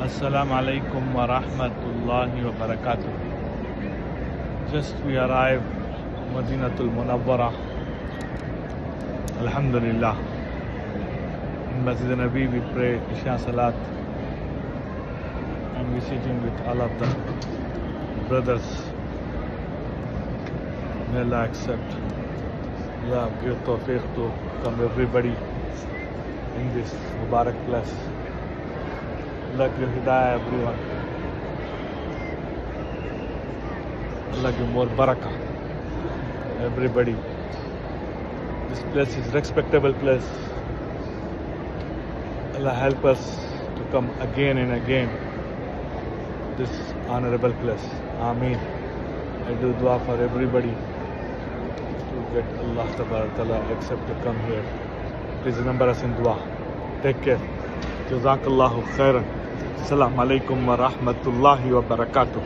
Assalamu alaikum wa rahmatullahi wa barakatuh. Just we arrived Madinatul Munawwara. Alhamdulillah. In Masjid Nabi we pray Isha Salat and we're sitting with all of the brothers. May Allah accept. Allah give tawfiq to come everybody in this Mubarak place. Allah give hidayah everyone. Allah give more barakah everybody. This place is respectable place. Allah help us to come again and again this honorable place. Ameen. I do dua for everybody to get Allah Ta'ala accept to come here. Please remember us in dua. Take care. Jazakallahu khairan. Assalamu alaikum wa rahmatullahi wa barakatuh.